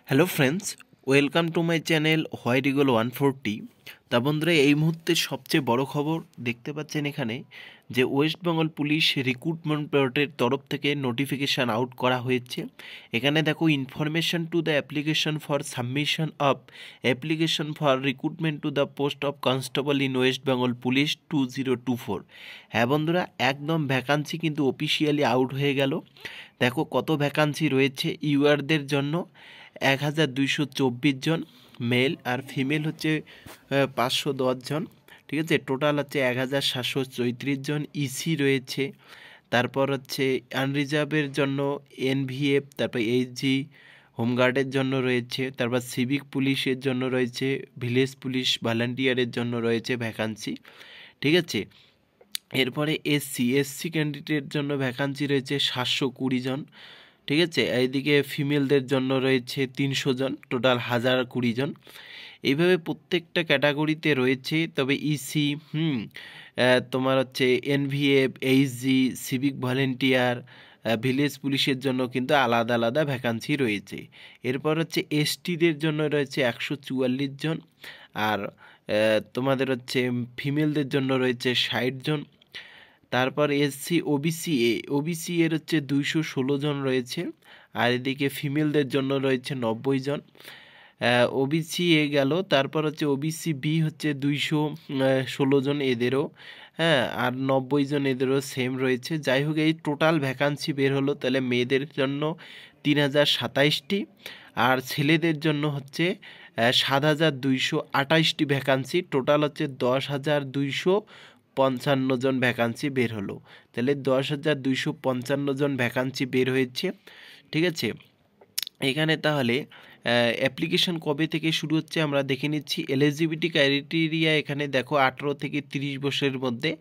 Hello friends, welcome to my channel white eagle 140। তা বন্ধুরা, এই মুহূর্তে সবচেয়ে বড় খবর দেখতে পাচ্ছেন এখানে যে ওয়েস্ট বেঙ্গল পুলিশ রিক্রুটমেন্ট বোর্ডের তরফ থেকে নোটিফিকেশান আউট করা হয়েছে। এখানে দেখো, information to the application for submission of application for recruitment to the post of constable in West Bengal police 2024। হ্যাঁ বন্ধুরা, একদম ভ্যাকান্সি কিন্তু অফিসিয়ালি আউট হয়ে গেল। দেখো কত ভ্যাকান্সি রয়েছে। ইউআরদের জন্য 1224 জন মেল, আর ফিমেল হচ্ছে 510 জন। ঠিক আছে, টোটাল হচ্ছে 1734 জন। ইসি রয়েছে, তারপর হচ্ছে আনরিজার্ভের জন্য এনভিএফ, তারপর এইচজি, হোমগার্ডের জন্য রয়েছে, তারপর সিভিক পুলিশের জন্য রয়েছে, ভিলেজ পুলিশ ভলান্টিয়ারের জন্য রয়েছে ভ্যাকান্সি। ঠিক আছে, এরপরে এসসি ক্যান্ডিডেটের জন্য ভ্যাকান্সি রয়েছে 720 জন। ঠিক আছে, এইদিকে ফিমেলদের জন্য রয়েছে 300 জন, টোটাল 1020 জন। এইভাবে প্রত্যেকটা ক্যাটাগরিতে রয়েছে। তবে ইসি, তোমার হচ্ছে NVF, Hg, civic volunteer, village পুলিশের জন্য কিন্তু আলাদা আলাদা ভ্যাকান্সি রয়েছে। এরপর হচ্ছে এসটিদের জন্য রয়েছে 144 জন, আর তোমাদের হচ্ছে ফিমেলদের জন্য রয়েছে 60 জন। তারপর এসসি ওবিসি এর হচ্ছে 216 জন রয়েছে, আর এদিকে ফিমেলদের জন্য রয়েছে 90 জন। ওবিসি এ গেল, তারপর হচ্ছে ওবিসি বি হচ্ছে 216 জন এদেরও, হ্যাঁ, আর 90 জন এদেরও সেম রয়েছে। যাই হোক, এই টোটাল ভ্যাকান্সি বের হলো। তাহলে মেয়েদের জন্য 3027টি, আর ছেলেদের জন্য হচ্ছে 7228টি ভ্যাকান্সি। টোটাল হচ্ছে 10,255 জন ভ্যাকান্সি বের হলো। তাহলে 10,255 জন ভ্যাকান্সি বের হয়েছে। ঠিক আছে, এখানে তাহলে অ্যাপ্লিকেশন কবে থেকে শুরু হচ্ছে আমরা দেখে নিচ্ছি। এলিজিবিলিটি ক্রাইটেরিয়া এখানে দেখো, 18 থেকে 30 বছরের মধ্যে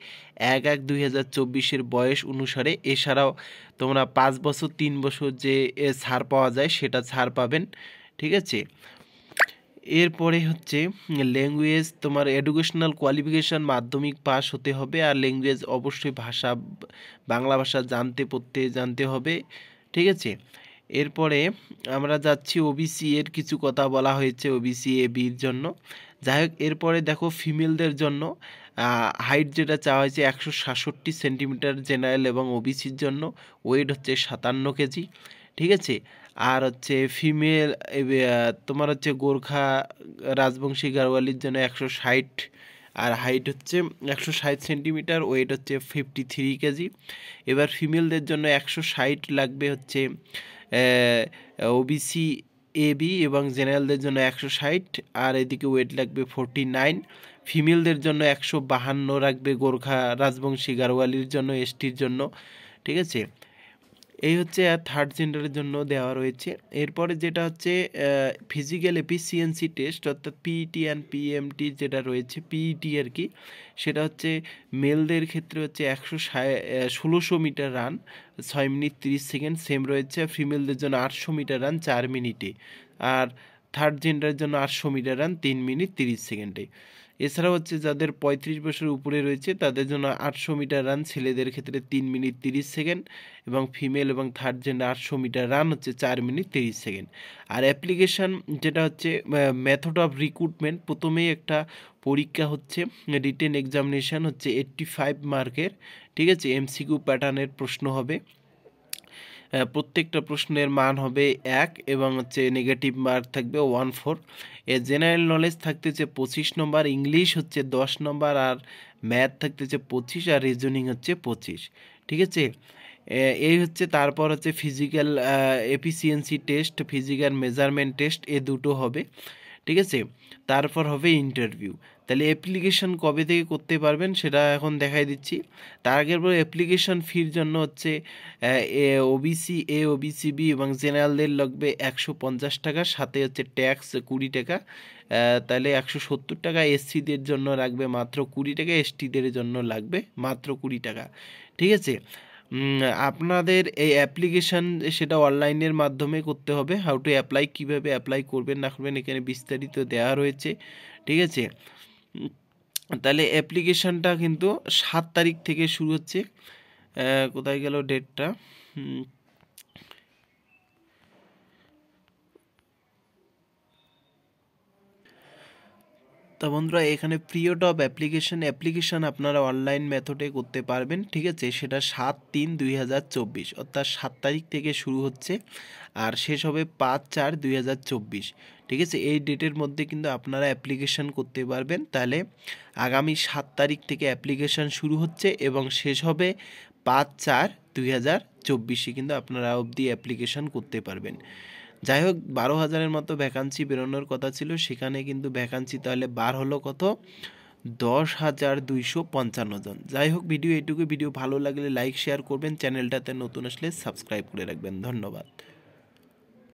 1/1/2024 বয়স অনুসারে। এছাড়াও তোমরা 5 বছর 3 বছর যে ছাড় পাওয়া যায় সেটা ছাড় পাবেন। ঠিক আছে, এরপরে হচ্ছে ল্যাঙ্গুয়েজ, তোমার এডুকেশনাল কোয়ালিফিকেশান মাধ্যমিক পাস হতে হবে, আর ল্যাঙ্গুয়েজ অবশ্যই ভাষা বাংলা ভাষা জানতে হবে। ঠিক আছে, এরপরে আমরা যাচ্ছি ওবিসি এর কিছু কথা বলা হয়েছে ওবিসি এ বির জন্য। যাই হোক, এরপরে দেখো ফিমেলদের জন্য হাইট যেটা চাওয়া হয়েছে 167 সেন্টিমিটার জেনারেল এবং ওবিসির জন্য। ওয়েট হচ্ছে 57 কেজি। ঠিক আছে, আর হচ্ছে ফিমেল তোমার হচ্ছে গোর্খা রাজবংশী গাড়োয়ালির জন্য 160, আর হাইট হচ্ছে 160 সেন্টিমিটার, ওয়েট হচ্ছে 53 কেজি। এবার ফিমেলদের জন্য 160 লাগবে হচ্ছে ওবিসি এবি, এবং জেনারেলদের জন্য 160, আর এদিকে ওয়েট লাগবে 49। ফিমেলদের জন্য 152 রাখবে গোর্খা রাজবংশী গাড়োয়ালির জন্য, এসটির জন্য। ঠিক আছে, এই হচ্ছে থার্ড জেন্ডারের জন্য দেওয়া রয়েছে। এরপরে যেটা হচ্ছে ফিজিক্যাল এফিসিয়েন্সি টেস্ট, অর্থাৎ পিইটি অ্যান্ড পিএমটি যেটা রয়েছে, পিইটি আর কি, সেটা হচ্ছে মেলদের ক্ষেত্রে হচ্ছে 1600 metre run 6 minute 30 second same রয়েছে। ফিমেলদের জন্য 800 মিটার রান 4 মিনিটে, আর থার্ড জেন্ডারের জন্য 800 মিটার রান 3 মিনিট 30 সেকেন্ডে। এছাড়া হচ্ছে যাদের 35 বছরের উপরে রয়েছে তাদের জন্য 800 মিটার রান ছেলেদের ক্ষেত্রে 3 মিনিট 30 সেকেন্ড, এবং ফিমেল এবং থার্ড জেন্ডার 800 মিটার রান হচ্ছে 4 মিনিট 30 সেকেন্ড। আর অ্যাপ্লিকেশান যেটা হচ্ছে মেথড অফ রিক্রুটমেন্ট, প্রথমেই একটা পরীক্ষা হচ্ছে, রিটেন এক্সামিনেশান হচ্ছে 85 মার্কের। ঠিক আছে, এমসিকিউ প্যাটার্নের প্রশ্ন হবে। প্রত্যেকটা প্রশ্নের মান হবে 1, এবং হচ্ছে নেগেটিভ মার্ক থাকবে 14। জেনারেল নলেজ থাকতেছে 25 নম্বর, ইংলিশ হচ্ছে 10 নম্বর, আর ম্যাথ থাকতেছে 25, আর রিজনিং হচ্ছে 25। ঠিক আছে, এই হচ্ছে। তারপর হচ্ছে physical efficiency test, physical measurement test, এ দুটো হবে। ঠিক আছে, তারপর হবে ইন্টারভিউ। তাহলে অ্যাপ্লিকেশন কবে থেকে করতে পারবেন সেটা এখন দেখাই দিচ্ছি। তার আগের পর অ্যাপ্লিকেশন ফির জন্য হচ্ছে ওবিসি এ, ওবিসি বি এবং জেনারেলদের লাগবে 150 টাকা, সাথে হচ্ছে ট্যাক্স 20 টাকা। তাহলে 170 টাকা। এসসিদের জন্য লাগবে মাত্র 20 টাকা, এসটিদের জন্য লাগবে মাত্র 20 টাকা। ঠিক আছে, আপনাদের এই অ্যাপ্লিকেশান সেটা অনলাইনের মাধ্যমে করতে হবে। হাউ টু অ্যাপ্লাই, কীভাবে অ্যাপ্লাই করবেন না করবেন এখানে বিস্তারিত দেওয়া রয়েছে। ঠিক আছে, তাহলে অ্যাপ্লিকেশানটা কিন্তু 7 তারিখ থেকে শুরু হচ্ছে। কোথায় গেল ডেটটা? তো বন্ধুরা এখানে পিরিয়ড অফ অ্যাপ্লিকেশন আপনারা অনলাইন মেথডে করতে পারবেন, ঠিক আছে। সেটা 7/3/2024 অর্থাৎ 7 তারিখ থেকে শুরু হচ্ছে আর শেষ হবে 5/4/2024, ঠিক আছে। এই ডেটের মধ্যে কিন্তু আপনারা অ্যাপ্লিকেশন করতে পারবেন। তাহলে আগামী 7 তারিখ থেকে অ্যাপ্লিকেশন শুরু হচ্ছে এবং শেষ হবে 5/4/2024 কিন্তু আপনারা অবধি অ্যাপ্লিকেশন করতে পারবেন। যাই হোক 12,000-এর মতো ভ্যাকান্সি বেরোনোর কথা ছিল, সেখানে কিন্তু ভ্যাকান্সি তাহলে বার হলো কত, 10,255 জন। যাই হোক ভিডিও এইটুকু। ভিডিও ভালো লাগলে লাইক শেয়ার করবেন, চ্যানেলটাতে নতুন আসলে সাবস্ক্রাইব করে রাখবেন। ধন্যবাদ।